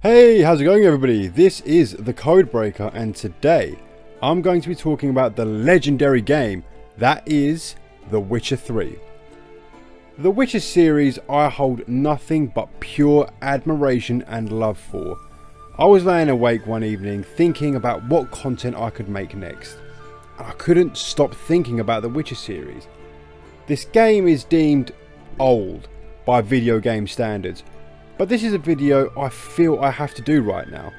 Hey, how's it going everybody? This is the Codebreaker and today I'm going to be talking about the legendary game that is The Witcher 3. The Witcher series I hold nothing but pure admiration and love for. I was laying awake one evening thinking about what content I could make next. I couldn't stop thinking about the Witcher series. This game is deemed old by video game standards, but this is a video I feel I have to do right now.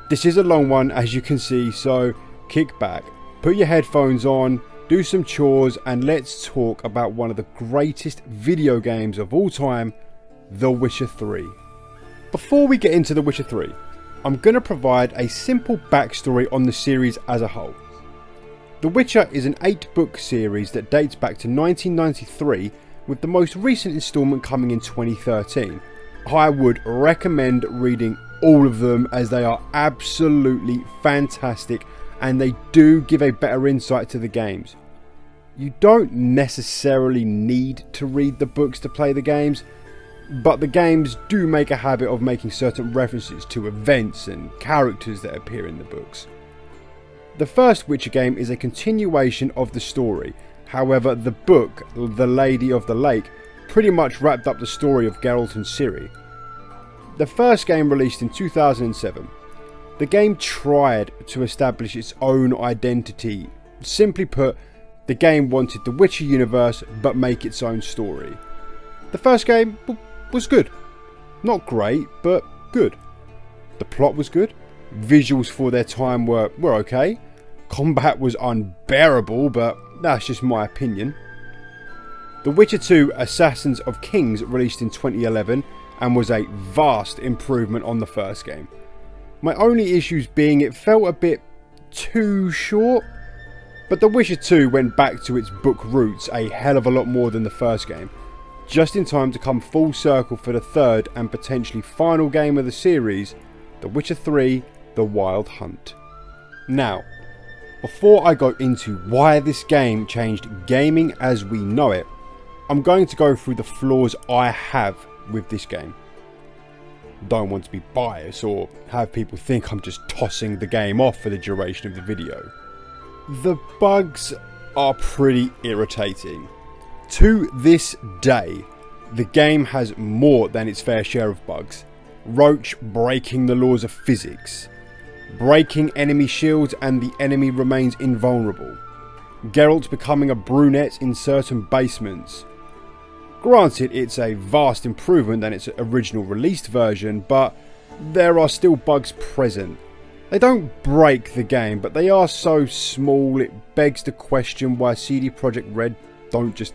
This is a long one as you can see, so kick back, put your headphones on, do some chores and let's talk about one of the greatest video games of all time, The Witcher 3. Before we get into The Witcher 3, I'm going to provide a simple backstory on the series as a whole. The Witcher is an 8-book series that dates back to 1993, with the most recent instalment coming in 2013. I would recommend reading all of them as they are absolutely fantastic and they do give a better insight to the games. You don't necessarily need to read the books to play the games, but the games do make a habit of making certain references to events and characters that appear in the books. The first Witcher game is a continuation of the story. However, the book, The Lady of the Lake, pretty much wrapped up the story of Geralt and Ciri. The first game released in 2007. The game tried to establish its own identity. Simply put, the game wanted the Witcher universe but make its own story. The first game was good. Not great, but good. The plot was good. Visuals for their time were okay. Combat was unbearable, but that's just my opinion. The Witcher 2 Assassins of Kings released in 2011 and was a vast improvement on the first game. My only issues being it felt a bit too short, but The Witcher 2 went back to its book roots a hell of a lot more than the first game, just in time to come full circle for the third and potentially final game of the series, The Witcher 3 The Wild Hunt. Now, before I go into why this game changed gaming as we know it, I'm going to go through the flaws I have with this game. Don't want to be biased or have people think I'm just tossing the game off for the duration of the video. The bugs are pretty irritating. To this day, the game has more than its fair share of bugs. Roach breaking the laws of physics, breaking enemy shields and the enemy remains invulnerable, Geralt becoming a brunette in certain basements. Granted, it's a vast improvement than its original released version, but there are still bugs present. They don't break the game, but they are so small it begs the question why CD Projekt Red don't just,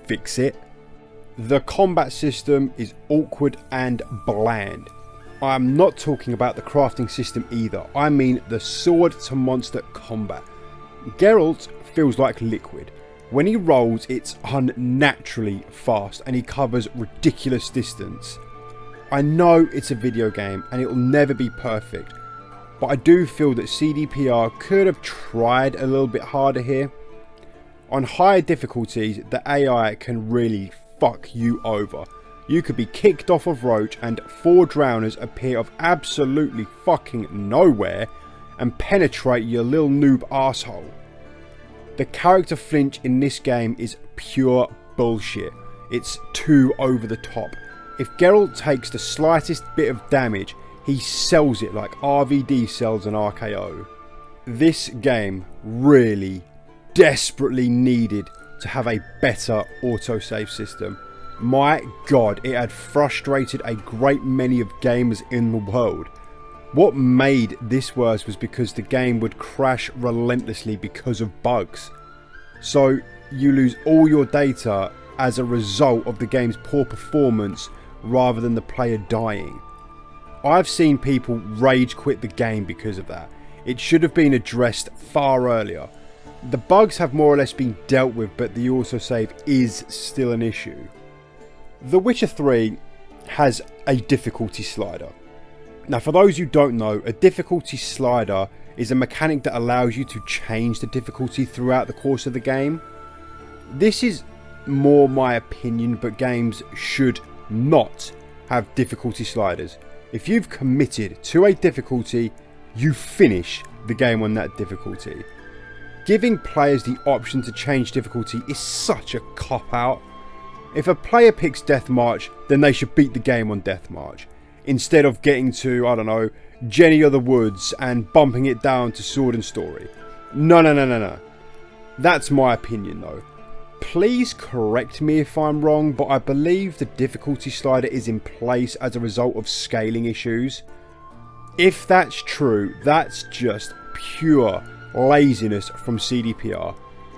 fix it. The combat system is awkward and bland. I am not talking about the crafting system either, I mean the sword to monster combat. Geralt feels like liquid. When he rolls, it's unnaturally fast and he covers ridiculous distance. I know it's a video game and it will never be perfect, but I do feel that CDPR could have tried a little bit harder here. On higher difficulties, the AI can really fuck you over. You could be kicked off of Roach and 4 drowners appear of absolutely fucking nowhere and penetrate your little noob arsehole. The character flinch in this game is pure bullshit. It's too over the top. If Geralt takes the slightest bit of damage, he sells it like RVD sells an RKO. This game really, desperately needed to have a better autosave system. My god, it had frustrated a great many of gamers in the world. What made this worse was because the game would crash relentlessly because of bugs. So you lose all your data as a result of the game's poor performance rather than the player dying. I've seen people rage quit the game because of that. It should have been addressed far earlier. The bugs have more or less been dealt with, but the autosave is still an issue. The Witcher 3 has a difficulty slider. Now, for those who don't know, a difficulty slider is a mechanic that allows you to change the difficulty throughout the course of the game. This is more my opinion, but games should not have difficulty sliders. If you've committed to a difficulty, you finish the game on that difficulty. Giving players the option to change difficulty is such a cop-out. If a player picks Death March, then they should beat the game on Death March, instead of getting to, I don't know, Jenny of the Woods and bumping it down to Sword and Story. No. That's my opinion though. Please correct me if I'm wrong, but I believe the difficulty slider is in place as a result of scaling issues. If that's true, that's just pure laziness from CDPR.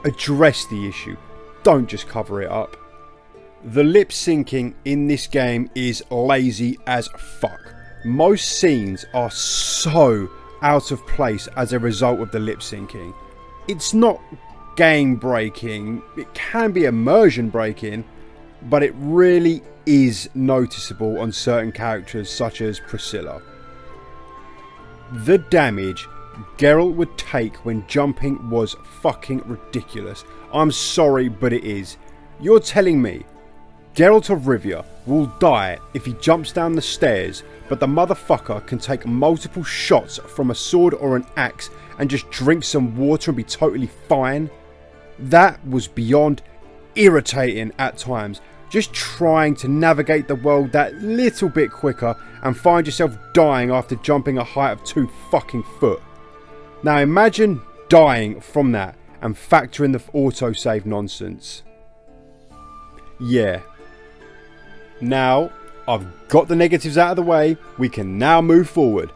Address the issue, don't just cover it up. The lip syncing in this game is lazy as fuck. Most scenes are so out of place as a result of the lip syncing. It's not game breaking, it can be immersion breaking, but it really is noticeable on certain characters such as Priscilla. The damage Geralt would take when jumping was fucking ridiculous. I'm sorry, but it is. You're telling me Geralt of Rivia will die if he jumps down the stairs, but the motherfucker can take multiple shots from a sword or an axe and just drink some water and be totally fine? That was beyond irritating at times. Just trying to navigate the world that little bit quicker and find yourself dying after jumping a height of 2 fucking foot. Now imagine dying from that and factor in the autosave nonsense. Yeah. Now, I've got the negatives out of the way, we can now move forward.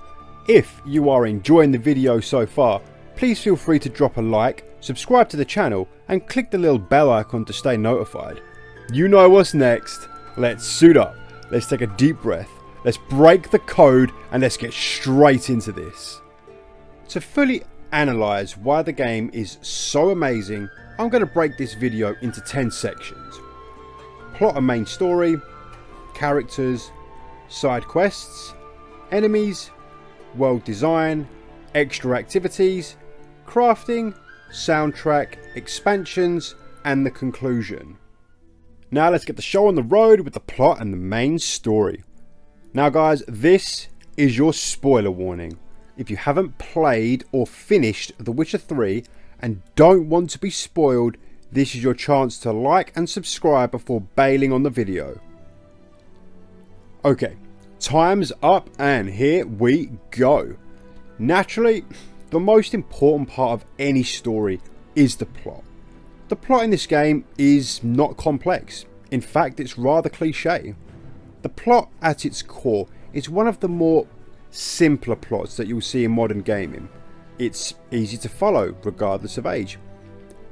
If you are enjoying the video so far, please feel free to drop a like, subscribe to the channel and click the little bell icon to stay notified. You know what's next. Let's suit up, let's take a deep breath, let's break the code and let's get straight into this. To fully analyse why the game is so amazing, I'm going to break this video into 10 sections. Plot and main story, characters, side quests, enemies, world design, extra activities, crafting, soundtrack, expansions, and the conclusion. Now let's get the show on the road with the plot and the main story. Now guys, this is your spoiler warning. If you haven't played or finished The Witcher 3 and don't want to be spoiled, this is your chance to like and subscribe before bailing on the video. Okay, time's up and here we go. Naturally, the most important part of any story is the plot. The plot in this game is not complex. In fact, it's rather cliche. The plot at its core is one of the more simpler plots that you'll see in modern gaming. It's easy to follow regardless of age.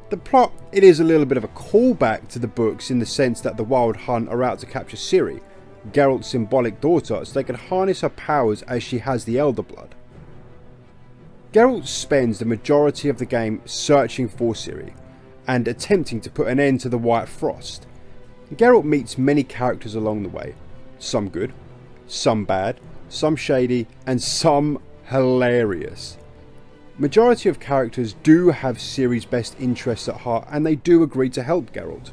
The plot, it is a little bit of a callback to the books in the sense that the Wild Hunt are out to capture Ciri, Geralt's symbolic daughter, so they can harness her powers as she has the Elder Blood. Geralt spends the majority of the game searching for Ciri and attempting to put an end to the White Frost. Geralt meets many characters along the way, some good, some bad, some shady, and some hilarious. Majority of characters do have Ciri's best interests at heart and they do agree to help Geralt.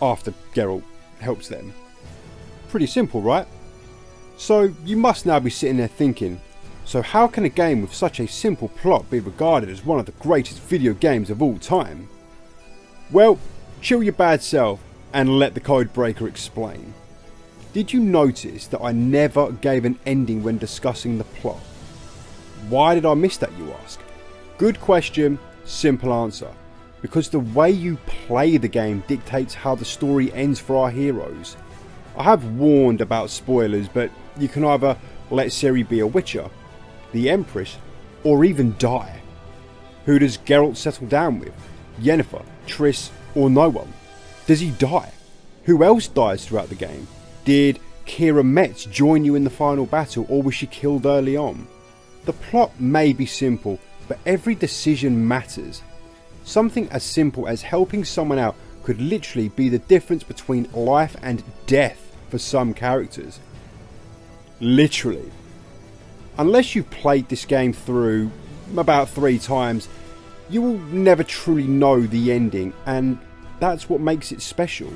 After Geralt helps them. Pretty simple, right? So you must now be sitting there thinking, so how can a game with such a simple plot be regarded as one of the greatest video games of all time? Well, chill your bad self and let the code breaker explain. Did you notice that I never gave an ending when discussing the plot? Why did I miss that, you ask? Good question, simple answer. Because the way you play the game dictates how the story ends for our heroes. I have warned about spoilers, but you can either let Ciri be a Witcher, the Empress, or even die. Who does Geralt settle down with? Yennefer, Triss, or no one? Does he die? Who else dies throughout the game? Did Keira Metz join you in the final battle, or was she killed early on? The plot may be simple, but every decision matters. Something as simple as helping someone out could literally be the difference between life and death for some characters. Literally. Unless you've played this game through about 3 times, you will never truly know the ending, and that's what makes it special.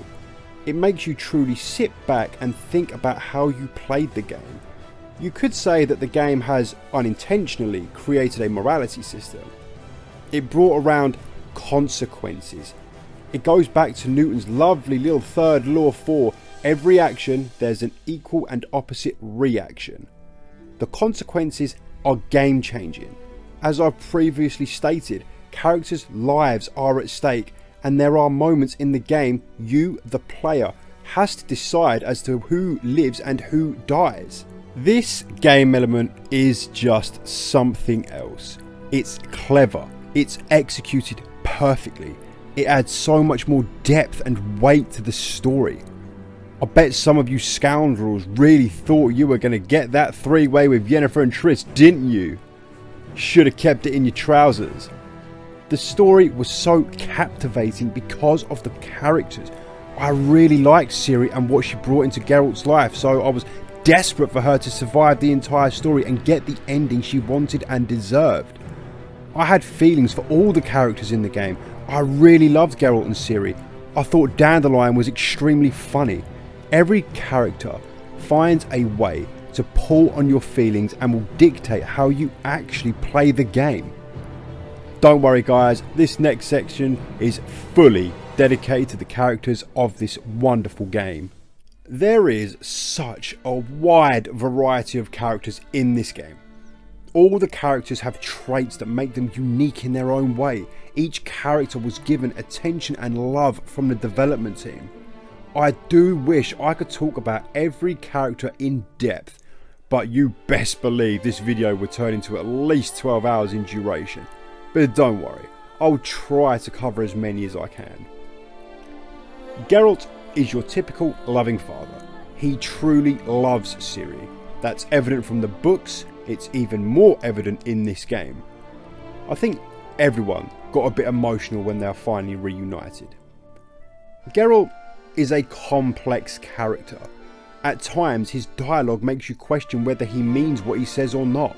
It makes you truly sit back and think about how you played the game, You could say that the game has unintentionally created a morality system. It brought around consequences. It goes back to Newton's lovely little third law for every action there's an equal and opposite reaction. The consequences are game changing. As I've previously stated, characters' lives are at stake, and there are moments in the game you, the player, has to decide as to who lives and who dies. This game element is just something else. It's clever, it's executed perfectly, it adds so much more depth and weight to the story. I bet some of you scoundrels really thought you were going to get that three-way with Yennefer and Triss, didn't you? Should have kept it in your trousers. The story was so captivating because of the characters. I really liked Ciri and what she brought into Geralt's life, so I was desperate for her to survive the entire story and get the ending she wanted and deserved. I had feelings for all the characters in the game. I really loved Geralt and Ciri. I thought Dandelion was extremely funny. Every character finds a way to pull on your feelings and will dictate how you actually play the game. Don't worry guys, this next section is fully dedicated to the characters of this wonderful game. There is such a wide variety of characters in this game. All the characters have traits that make them unique in their own way. Each character was given attention and love from the development team. I do wish I could talk about every character in depth, but you best believe this video would turn into at least 12 hours in duration. But don't worry, I'll try to cover as many as I can. Geralt is your typical loving father. He truly loves Ciri. That's evident from the books, it's even more evident in this game. I think everyone got a bit emotional when they are finally reunited. Geralt is a complex character. At times his dialogue makes you question whether he means what he says or not.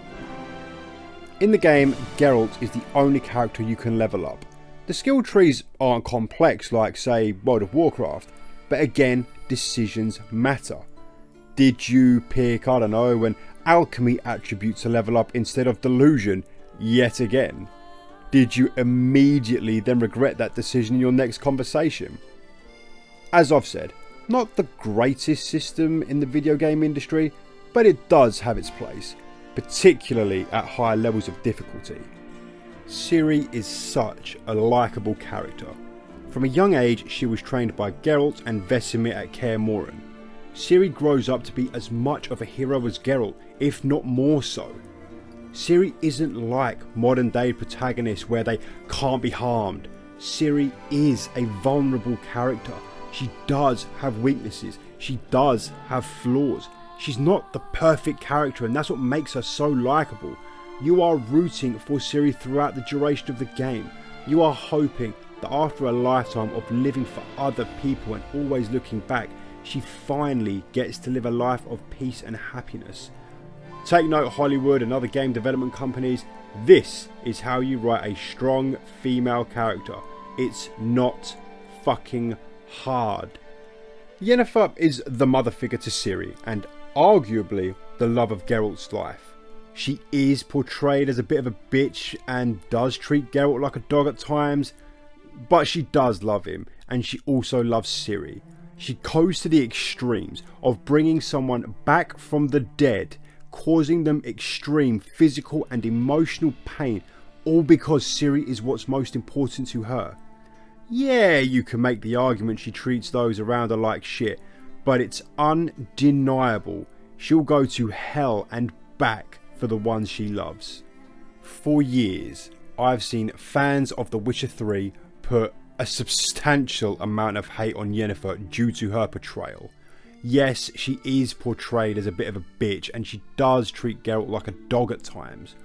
In the game, Geralt is the only character you can level up. The skill trees aren't complex like say World of Warcraft, but again, decisions matter. Did you pick, I don't know, an alchemy attribute to level up instead of delusion yet again? Did you immediately then regret that decision in your next conversation? As I've said, not the greatest system in the video game industry, but it does have its place, particularly at higher levels of difficulty. Ciri is such a likeable character. From a young age, she was trained by Geralt and Vesemir at Kaer Morhen. Ciri grows up to be as much of a hero as Geralt, if not more so. Ciri isn't like modern day protagonists where they can't be harmed. Ciri is a vulnerable character. She does have weaknesses. She does have flaws. She's not the perfect character, and that's what makes her so likeable. You are rooting for Ciri throughout the duration of the game. You are hoping that after a lifetime of living for other people and always looking back, she finally gets to live a life of peace and happiness. Take note, Hollywood and other game development companies, this is how you write a strong female character. It's not fucking hard. Yennefer is the mother figure to Ciri and arguably the love of Geralt's life. She is portrayed as a bit of a bitch and does treat Geralt like a dog at times, but she does love him and she also loves Ciri. She goes to the extremes of bringing someone back from the dead, causing them extreme physical and emotional pain, all because Ciri is what's most important to her. Yeah, you can make the argument she treats those around her like shit, but it's undeniable she'll go to hell and back for the ones she loves. For years, I've seen fans of The Witcher 3 put a substantial amount of hate on Yennefer due to her portrayal. Yes, she is portrayed as a bit of a bitch and she does treat Geralt like a dog at times.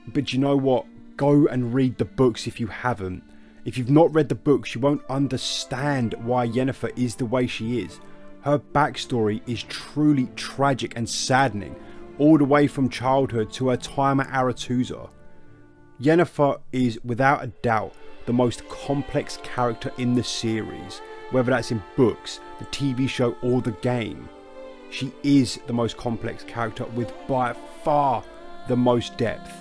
But you know what? Go and read the books if you haven't. If you've not read the books, you won't understand why Yennefer is the way she is. Her backstory is truly tragic and saddening, all the way from childhood to her time at Aretuza. Yennefer is without a doubt the most complex character in the series, whether that's in books, the TV show or the game. She is the most complex character with by far the most depth.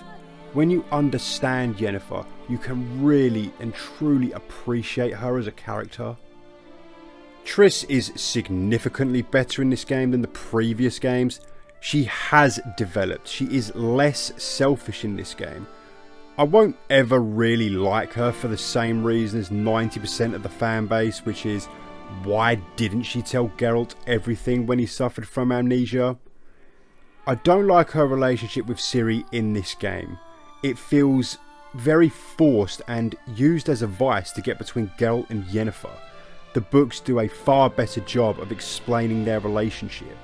When you understand Yennefer, you can really and truly appreciate her as a character. Triss is significantly better in this game than the previous games. She has developed. She is less selfish in this game. I won't ever really like her for the same reason as 90% of the fan base, which is, why didn't she tell Geralt everything when he suffered from amnesia? I don't like her relationship with Ciri in this game. It feels very forced and used as a vice to get between Geralt and Yennefer. The books do a far better job of explaining their relationship.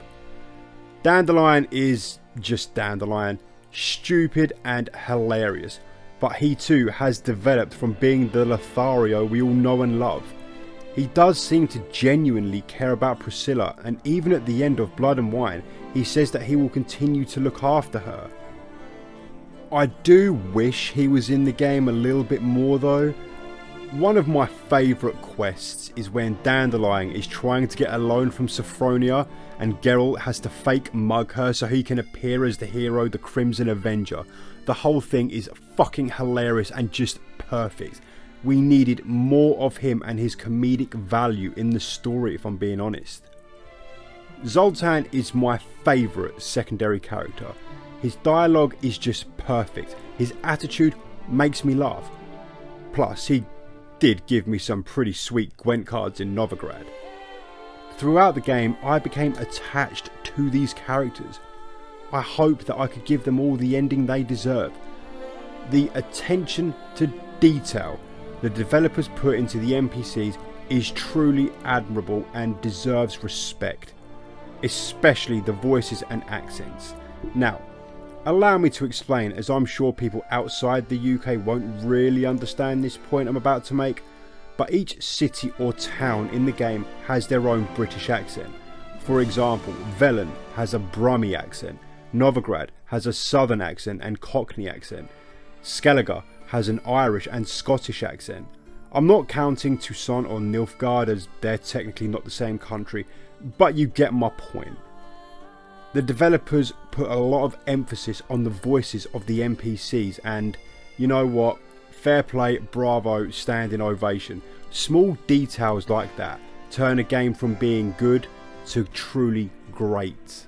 Dandelion is just Dandelion, stupid and hilarious, but he too has developed from being the Lothario we all know and love. He does seem to genuinely care about Priscilla, and even at the end of Blood and Wine, he says that he will continue to look after her. I do wish he was in the game a little bit more though. One of my favourite quests is when Dandelion is trying to get a loan from Sophronia and Geralt has to fake mug her so he can appear as the hero, the Crimson Avenger. The whole thing is fucking hilarious and just perfect. We needed more of him and his comedic value in the story, if I'm being honest. Zoltan is my favourite secondary character. His dialogue is just perfect. His attitude makes me laugh. Plus, he did give me some pretty sweet Gwent cards in Novigrad. Throughout the game, I became attached to these characters. I hope that I could give them all the ending they deserve. The attention to detail the developers put into the NPCs is truly admirable and deserves respect, especially the voices and accents. Now, allow me to explain, as I'm sure people outside the UK won't really understand this point I'm about to make, but each city or town in the game has their own British accent. For example, Velen has a Brummie accent, Novigrad has a Southern accent and Cockney accent, Skellige has an Irish and Scottish accent. I'm not counting Toussaint or Nilfgaard as they're technically not the same country, but you get my point. The developers put a lot of emphasis on the voices of the NPCs, and you know what? Fair play, bravo, standing ovation. Small details like that turn a game from being good to truly great.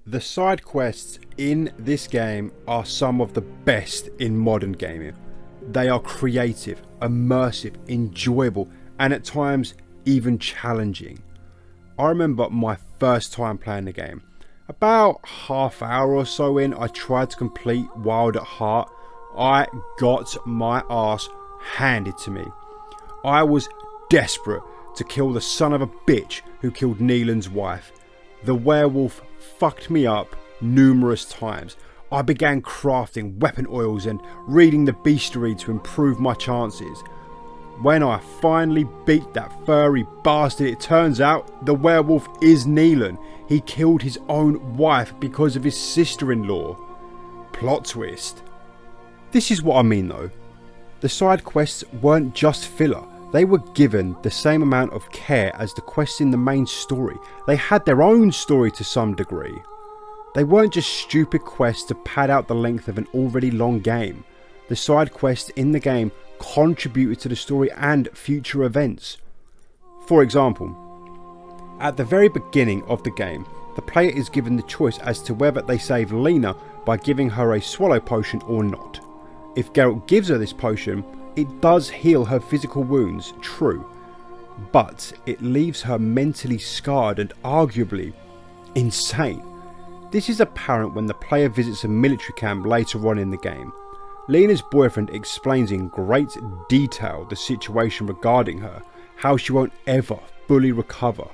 The side quests in this game are some of the best in modern gaming. They are creative, immersive, enjoyable, and at times even challenging. I remember my first time playing the game. About half hour or so in, I tried to complete Wild at Heart. I got my ass handed to me. I was desperate to kill the son of a bitch who killed Neelan's wife. The werewolf fucked me up numerous times. I began crafting weapon oils and reading the bestiary to improve my chances. When I finally beat that furry bastard, it turns out the werewolf is Neelan. He killed his own wife because of his sister-in-law. Plot twist. This is what I mean though. The side quests weren't just filler. They were given the same amount of care as the quests in the main story. They had their own story to some degree. They weren't just stupid quests to pad out the length of an already long game. The side quests in the game contributed to the story and future events. For example, at the very beginning of the game, the player is given the choice as to whether they save Lena by giving her a swallow potion or not. If Geralt gives her this potion, it does heal her physical wounds, true, but it leaves her mentally scarred and arguably insane. This is apparent when the player visits a military camp later on in the game. Lena's boyfriend explains in great detail the situation regarding her, how she won't ever fully recover.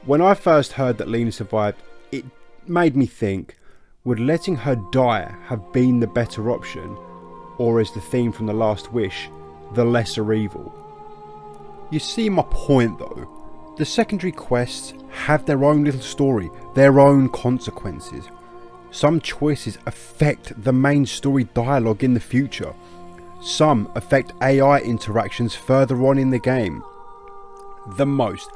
When I first heard that Lena survived, it made me think, would letting her die have been the better option? Or as the theme from The Last Wish, the lesser evil? You see my point though. The secondary quests have their own little story, their own consequences. Some choices affect the main story dialogue in the future. Some affect AI interactions further on in the game. The most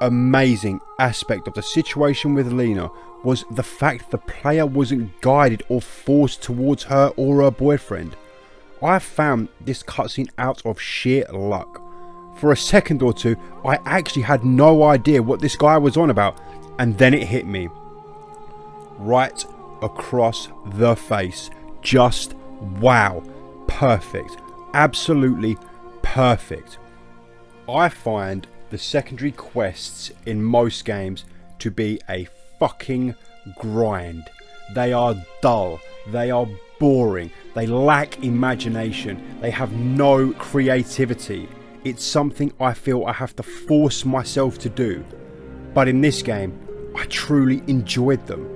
amazing aspect of the situation with Lena was the fact the player wasn't guided or forced towards her or her boyfriend. I found this cutscene out of sheer luck. For a second or two, I actually had no idea what this guy was on about, and then it hit me. Right across the face. Just wow. Perfect. Absolutely perfect. I find the secondary quests in most games to be a fucking grind. They are dull. They are boring. They lack imagination. They have no creativity. It's something I feel I have to force myself to do. But in this game, I truly enjoyed them.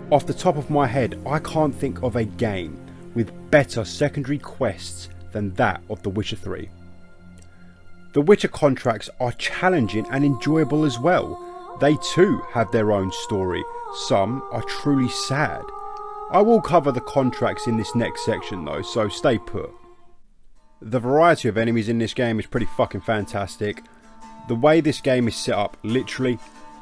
Off the top of my head, I can't think of a game with better secondary quests than that of The Witcher 3. The Witcher contracts are challenging and enjoyable as well. They too have their own story. Some are truly sad. I will cover the contracts in this next section though, so stay put. The variety of enemies in this game is pretty fucking fantastic. The way this game is set up, literally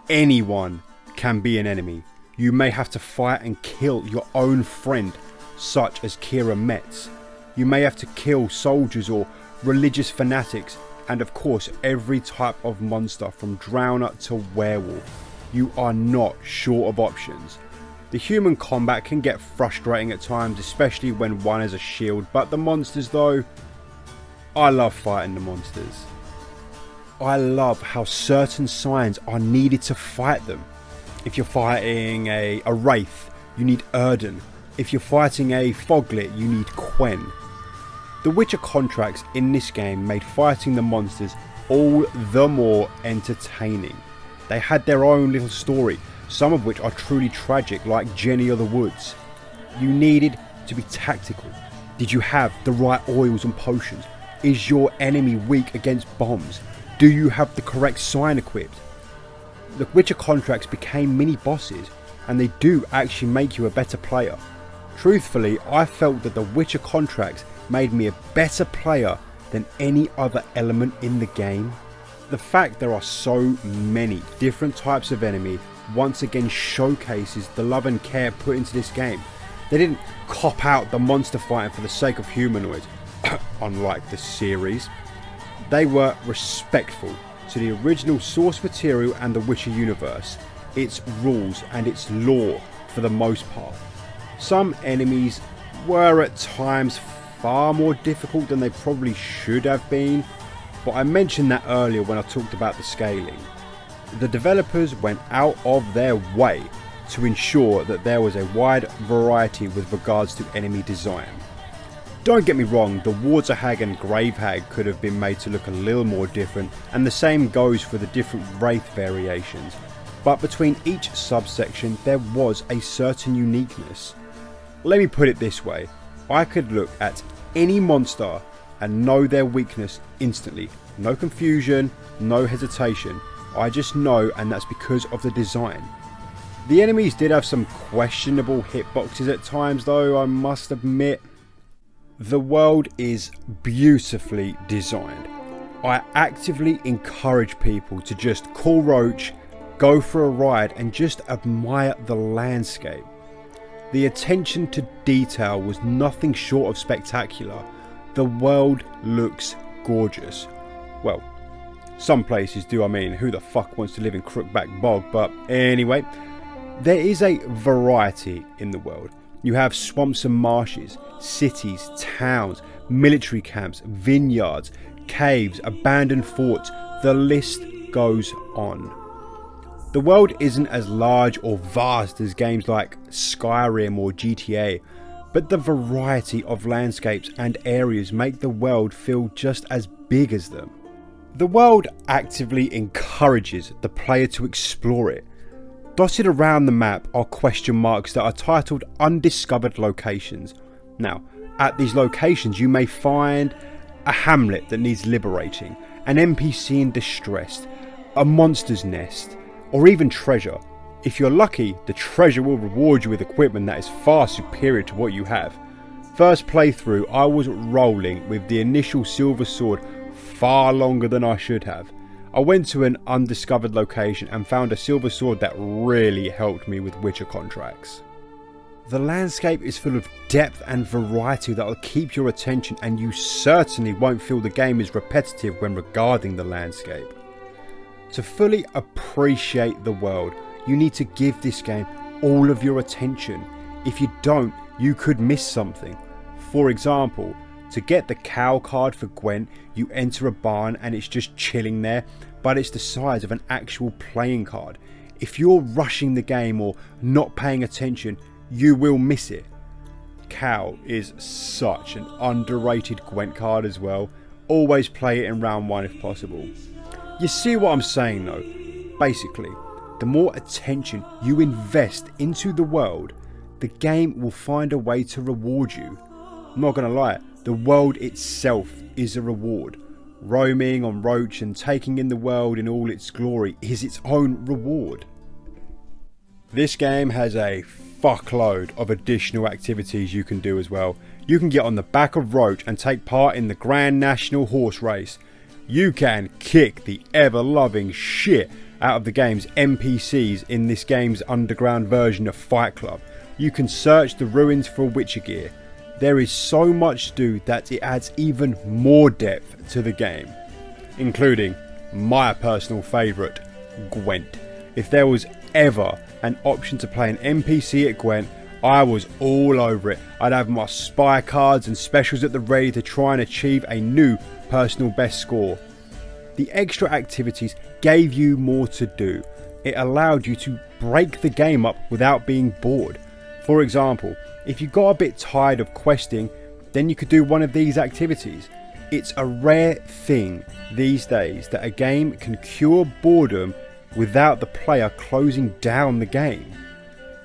anyone can be an enemy. You may have to fight and kill your own friend, such as Kira Metz. You may have to kill soldiers or religious fanatics, and of course every type of monster from Drowner to Werewolf. You are not short of options. The human combat can get frustrating at times, especially when one has a shield, but the monsters though, I love fighting the monsters. I love how certain signs are needed to fight them. If you're fighting a Wraith, you need Erden. If you're fighting a Foglit, you need Quen. The Witcher contracts in this game made fighting the monsters all the more entertaining. They had their own little story, some of which are truly tragic, like Jenny of the Woods. You needed to be tactical. Did you have the right oils and potions? Is your enemy weak against bombs? Do you have the correct sign equipped? The Witcher contracts became mini bosses, and they do actually make you a better player. Truthfully, I felt that the Witcher contracts made me a better player than any other element in the game. The fact there are so many different types of enemy once again showcases the love and care put into this game. They didn't cop out the monster fighting for the sake of humanoids, unlike the series. They were respectful to the original source material and the Witcher universe, its rules and its lore for the most part. Some enemies were at times far more difficult than they probably should have been, but I mentioned that earlier when I talked about the scaling. The developers went out of their way to ensure that there was a wide variety with regards to enemy design. Don't get me wrong, the Water Hag and Grave Hag could have been made to look a little more different, and the same goes for the different Wraith variations, but between each subsection there was a certain uniqueness. Let me put it this way, I could look at any monster and know their weakness instantly. No confusion, no hesitation, I just know, and that's because of the design. The enemies did have some questionable hitboxes at times though, I must admit. The world is beautifully designed. I actively encourage people to just call Roach, go for a ride and just admire the landscape. The attention to detail was nothing short of spectacular. The world looks gorgeous. Well, some places do, I mean, who the fuck wants to live in Crookback Bog? But anyway, there is a variety in the world. You have swamps and marshes, cities, towns, military camps, vineyards, caves, abandoned forts, the list goes on. The world isn't as large or vast as games like Skyrim or GTA, but the variety of landscapes and areas make the world feel just as big as them. The world actively encourages the player to explore it. Dotted around the map are question marks that are titled undiscovered locations. Now, at these locations you may find a hamlet that needs liberating, an NPC in distress, a monster's nest, or even treasure. If you're lucky, the treasure will reward you with equipment that is far superior to what you have. First playthrough, I was rolling with the initial silver sword far longer than I should have. I went to an undiscovered location and found a silver sword that really helped me with Witcher contracts. The landscape is full of depth and variety that will keep your attention, and you certainly won't feel the game is repetitive when regarding the landscape. To fully appreciate the world, you need to give this game all of your attention. If you don't, you could miss something. For example, to get the cow card for Gwent, you enter a barn and it's just chilling there, but it's the size of an actual playing card. If you're rushing the game or not paying attention, you will miss it. Cow is such an underrated Gwent card as well. Always play it in round 1 if possible. You see what I'm saying though? Basically, the more attention you invest into the world, the game will find a way to reward you. I'm not gonna lie, the world itself is a reward. Roaming on Roach and taking in the world in all its glory is its own reward. This game has a fuckload of additional activities you can do as well. You can get on the back of Roach and take part in the Grand National Horse Race. You can kick the ever-loving shit out of the game's NPCs in this game's underground version of Fight Club. You can search the ruins for Witcher gear. There is so much to do that it adds even more depth to the game, including my personal favourite, Gwent. If there was ever an option to play an NPC at Gwent, I was all over it. I'd have my spy cards and specials at the ready to try and achieve a new personal best score. The extra activities gave you more to do. It allowed you to break the game up without being bored. For example, if you got a bit tired of questing, then you could do one of these activities. It's a rare thing these days that a game can cure boredom without the player closing down the game.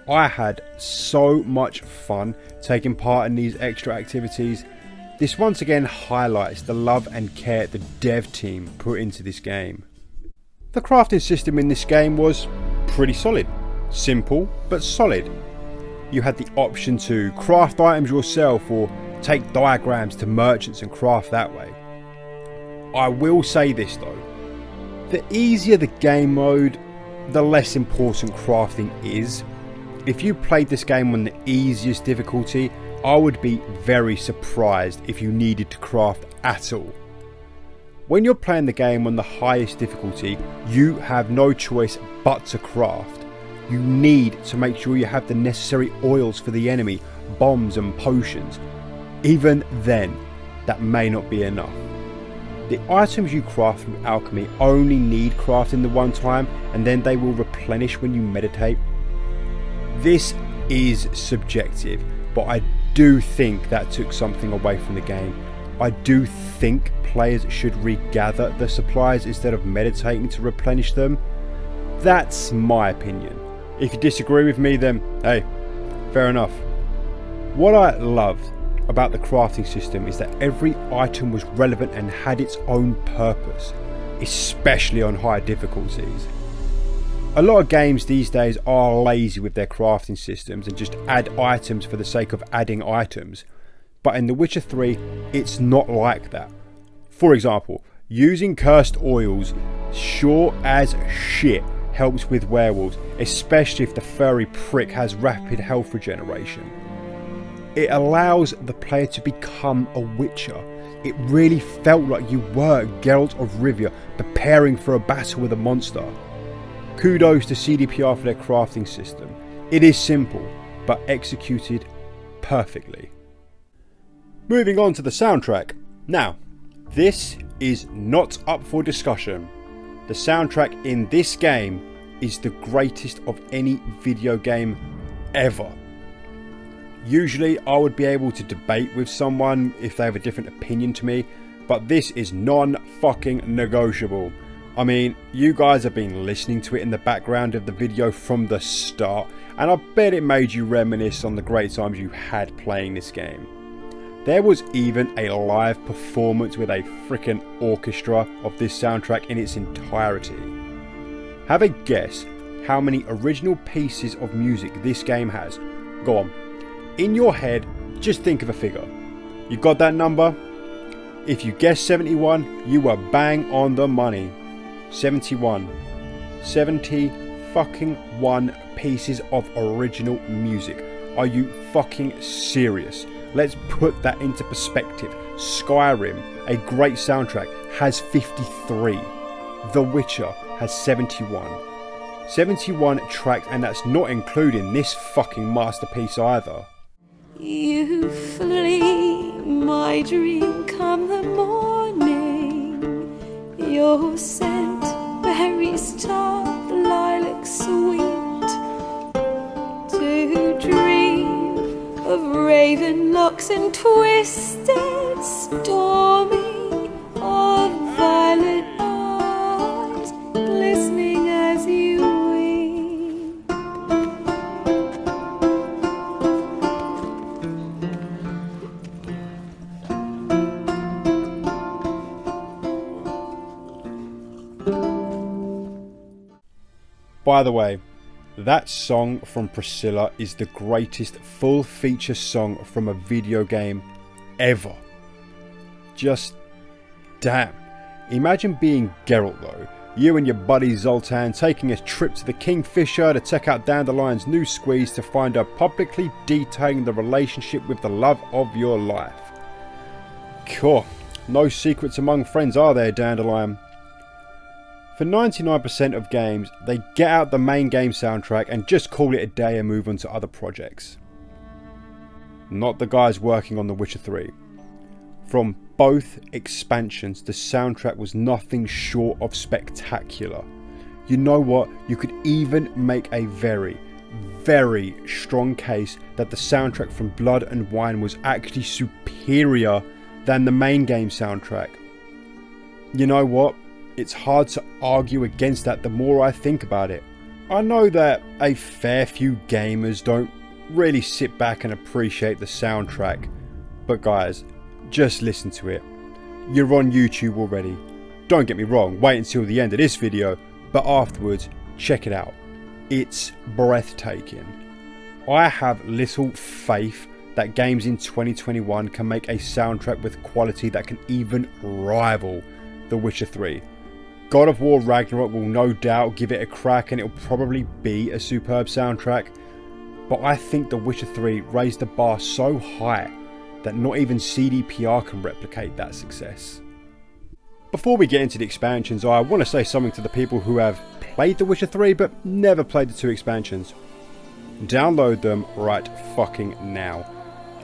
I had so much fun taking part in these extra activities. This once again highlights the love and care the dev team put into this game. The crafting system in this game was pretty solid. Simple but solid. You had the option to craft items yourself or take diagrams to merchants and craft that way. I will say this though, the easier the game mode, the less important crafting is. If you played this game on the easiest difficulty, I would be very surprised if you needed to craft at all. When you're playing the game on the highest difficulty, you have no choice but to craft. You need to make sure you have the necessary oils for the enemy, bombs and potions. Even then, that may not be enough. The items you craft through alchemy only need crafting the one time, and then they will replenish when you meditate. This is subjective, but I do think that took something away from the game. I do think players should regather the supplies instead of meditating to replenish them. That's my opinion. If you disagree with me, then hey, fair enough. What I loved about the crafting system is that every item was relevant and had its own purpose, especially on high difficulties. A lot of games these days are lazy with their crafting systems and just add items for the sake of adding items. But in The Witcher 3, it's not like that. For example, using cursed oils sure as shit helps with werewolves, especially if the furry prick has rapid health regeneration. It allows the player to become a witcher. It really felt like you were Geralt of Rivia preparing for a battle with a monster. Kudos to CDPR for their crafting system. It is simple, but executed perfectly. Moving on to the soundtrack. Now, this is not up for discussion. The soundtrack in this game is the greatest of any video game ever. Usually I would be able to debate with someone if they have a different opinion to me, but this is non-fucking negotiable. I mean, you guys have been listening to it in the background of the video from the start, and I bet it made you reminisce on the great times you had playing this game. There was even a live performance with a freaking orchestra of this soundtrack in its entirety. Have a guess how many original pieces of music this game has. Go on. In your head, just think of a figure. You got that number? If you guessed 71, you were bang on the money. 71. 70 fucking 1 pieces of original music. Are you fucking serious? Let's put that into perspective. Skyrim, a great soundtrack, has 53. The Witcher has 71. 71 tracks, and that's not including this fucking masterpiece either. You flee, my dream come the morning. Your scent, berries tart, lilac sweet. To dream of raven locks and twisted stormy, of violet eyes glistening as you weep. By the way, that song from Priscilla is the greatest full feature song from a video game ever. Just damn. Imagine being Geralt though. You and your buddy Zoltan taking a trip to the Kingfisher to check out Dandelion's new squeeze to find her publicly detailing the relationship with the love of your life. Cool. No secrets among friends, are there, Dandelion? For 99% of games, they get out the main game soundtrack and just call it a day and move on to other projects. Not the guys working on The Witcher 3. From both expansions, the soundtrack was nothing short of spectacular. You know what? You could even make a very, very strong case that the soundtrack from Blood and Wine was actually superior than the main game soundtrack. You know what? It's hard to argue against that the more I think about it. I know that a fair few gamers don't really sit back and appreciate the soundtrack, but guys, just listen to it. You're on YouTube already. Don't get me wrong, wait until the end of this video, but afterwards, check it out. It's breathtaking. I have little faith that games in 2021 can make a soundtrack with quality that can even rival The Witcher 3. God of War Ragnarok will no doubt give it a crack and it'll probably be a superb soundtrack, but I think The Witcher 3 raised the bar so high that not even CDPR can replicate that success. Before we get into the expansions, I want to say something to the people who have played The Witcher 3 but never played the 2 expansions. Download them right fucking now.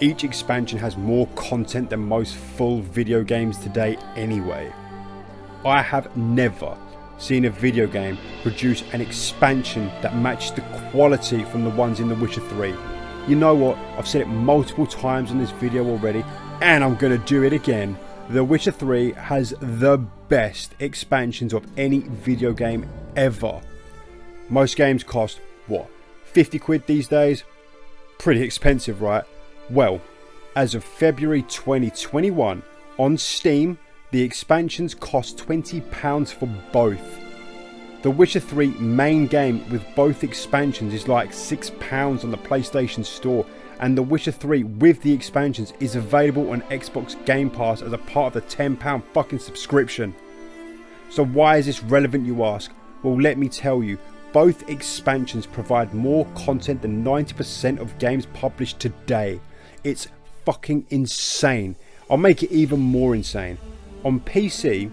Each expansion has more content than most full video games today anyway. I have never seen a video game produce an expansion that matches the quality from the ones in The Witcher 3. You know what, I've said it multiple times in this video already, and I'm going to do it again. The Witcher 3 has the best expansions of any video game ever. Most games cost, what, 50 quid these days? Pretty expensive, right? Well, as of February 2021, on Steam, the expansions cost £20 for both. The Witcher 3 main game with both expansions is like £6 on the PlayStation Store, and The Witcher 3 with the expansions is available on Xbox Game Pass as a part of the £10 fucking subscription. So why is this relevant, you ask? Well, let me tell you, both expansions provide more content than 90% of games published today. It's fucking insane. I'll make it even more insane. On PC,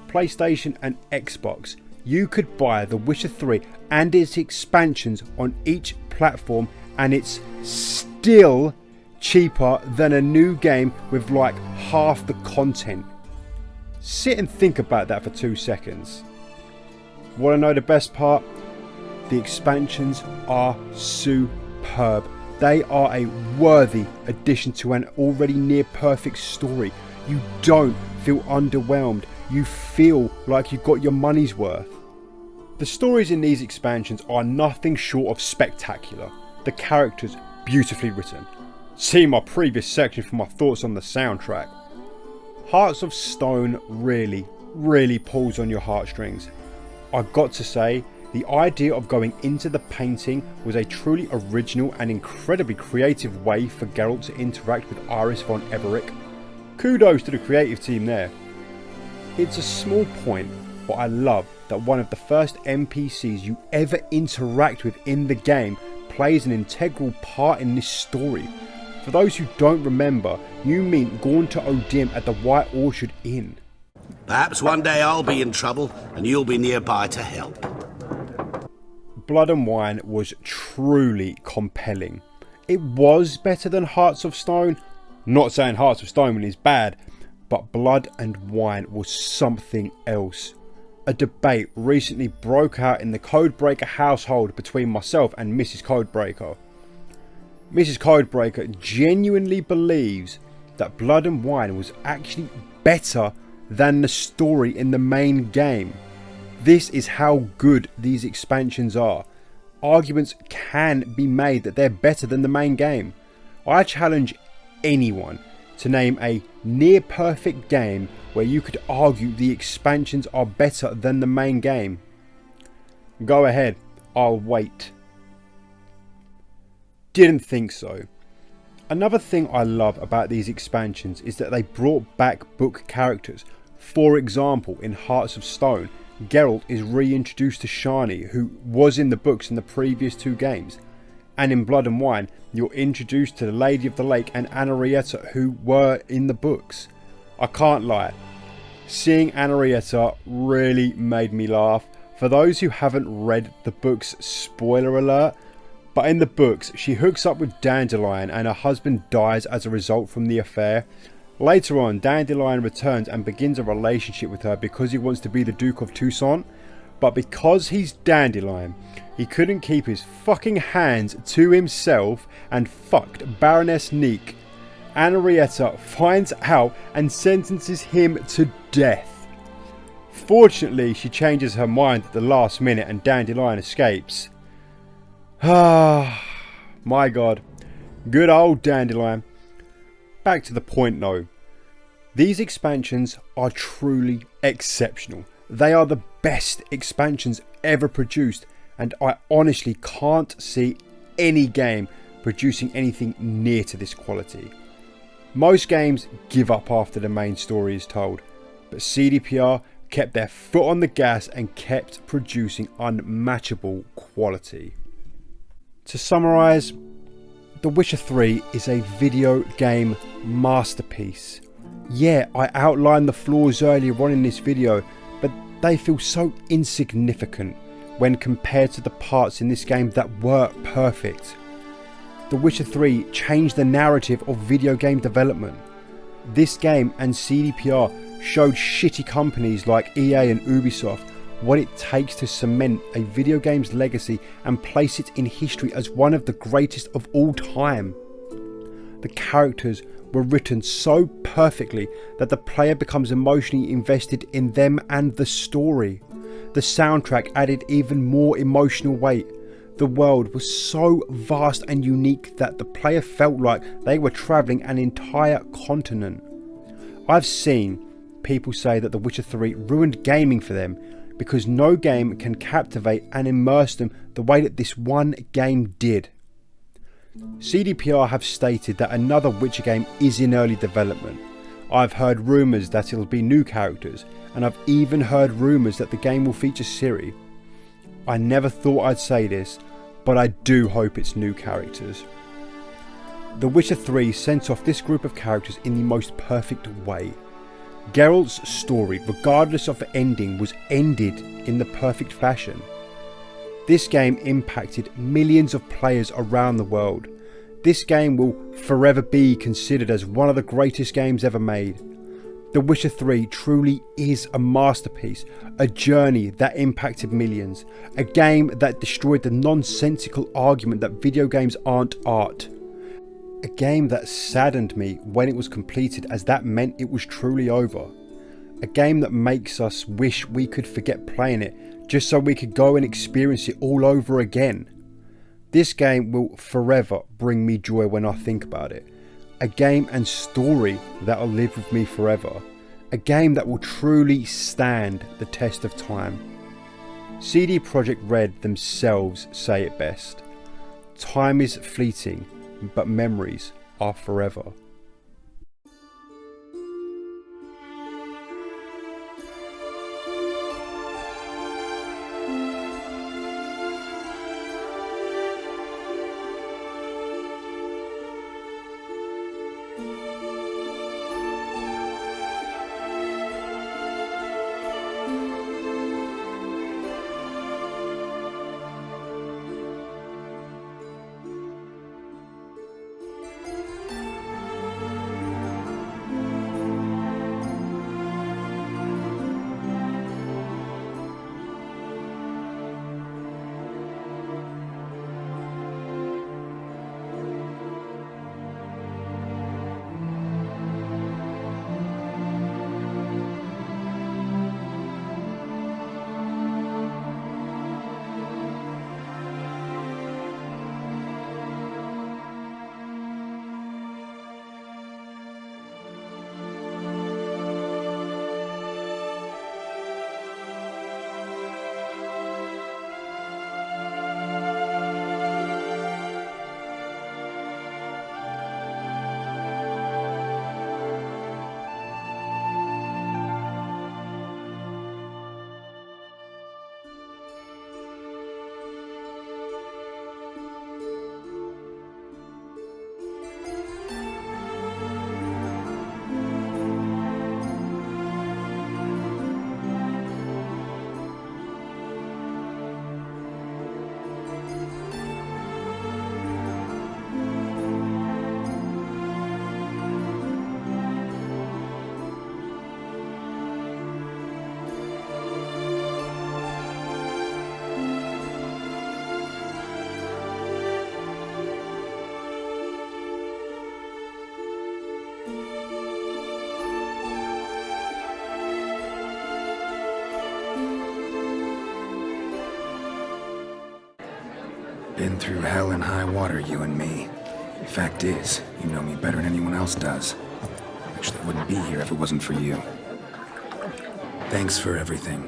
PlayStation and Xbox, you could buy The Witcher 3 and its expansions on each platform, and it's still cheaper than a new game with like half the content. Sit and think about that for 2 seconds. Want to know the best part? The expansions are superb. They are a worthy addition to an already near perfect story. You don't feel underwhelmed. You feel like you got your money's worth. The stories in these expansions are nothing short of spectacular. The characters beautifully written. See my previous section for my thoughts on the soundtrack. Hearts of Stone really pulls on your heartstrings. I've got to say, the idea of going into the painting was a truly original and incredibly creative way for Geralt to interact with Iris von Everec. Kudos to the creative team there. It's a small point, but I love that one of the first NPCs you ever interact with in the game plays an integral part in this story. For those who don't remember, you meet Gaunter O'Dim at the White Orchard Inn. Perhaps one day I'll be in trouble and you'll be nearby to help. Blood and Wine was truly compelling. It was better than Hearts of Stone. Not saying Hearts of Stone is bad, but Blood and Wine was something else. A debate recently broke out in the Codebreaker household between myself and Mrs. Codebreaker. Mrs. Codebreaker genuinely believes that Blood and Wine was actually better than the story in the main game. This is how good these expansions are. Arguments can be made that they're better than the main game. I challenge anyone to name a near perfect game where you could argue the expansions are better than the main game. Go ahead, I'll wait. Didn't think so. Another thing I love about these expansions is that they brought back book characters. For example, in Hearts of Stone, Geralt is reintroduced to Shani, who was in the books in the previous 2 games. And in Blood and Wine, you're introduced to the Lady of the Lake and Anarietta, who were in the books. I can't lie, seeing Anarietta really made me laugh. For those who haven't read the books, spoiler alert, but in the books she hooks up with Dandelion and her husband dies as a result from the affair. Later on, Dandelion returns and begins a relationship with her because he wants to be the Duke of Toussaint. But because he's Dandelion, he couldn't keep his fucking hands to himself and fucked Baroness Neek. Anarietta finds out and sentences him to death. Fortunately, she changes her mind at the last minute and Dandelion escapes. Ah, my god. Good old Dandelion. Back to the point though. These expansions are truly exceptional. They are the best expansions ever produced, and I honestly can't see any game producing anything near to this quality. Most games give up after the main story is told, but CDPR kept their foot on the gas and kept producing unmatchable quality. To summarise, The Witcher 3 is a video game masterpiece. Yeah, I outlined the flaws earlier on in this video, but they feel so insignificant when compared to the parts in this game that were perfect. The Witcher 3 changed the narrative of video game development. This game and CDPR showed shitty companies like EA and Ubisoft what it takes to cement a video game's legacy and place it in history as one of the greatest of all time. The characters were written so perfectly that the player becomes emotionally invested in them and the story. The soundtrack added even more emotional weight. The world was so vast and unique that the player felt like they were travelling an entire continent. I've seen people say that The Witcher 3 ruined gaming for them because no game can captivate and immerse them the way that this one game did. CDPR have stated that another Witcher game is in early development. I've heard rumours that it'll be new characters, and I've even heard rumours that the game will feature Ciri. I never thought I'd say this, but I do hope it's new characters. The Witcher 3 sent off this group of characters in the most perfect way. Geralt's story, regardless of the ending, was ended in the perfect fashion. This game impacted millions of players around the world. This game will forever be considered as one of the greatest games ever made. The Witcher 3 truly is a masterpiece, a journey that impacted millions, a game that destroyed the nonsensical argument that video games aren't art. A game that saddened me when it was completed, as that meant it was truly over. A game that makes us wish we could forget playing it just so we could go and experience it all over again. This game will forever bring me joy when I think about it. A game and story that will live with me forever. A game that will truly stand the test of time. CD Projekt Red themselves say it best. Time is fleeting, but memories are forever. Been through hell and high water, you and me. Fact is, you know me better than anyone else does. Actually, I wouldn't be here if it wasn't for you. Thanks for everything.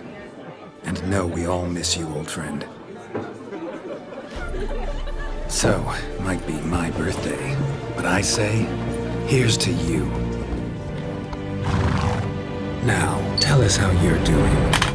And know we all miss you, old friend. So, might be my birthday, but I say, here's to you. Now, tell us how you're doing.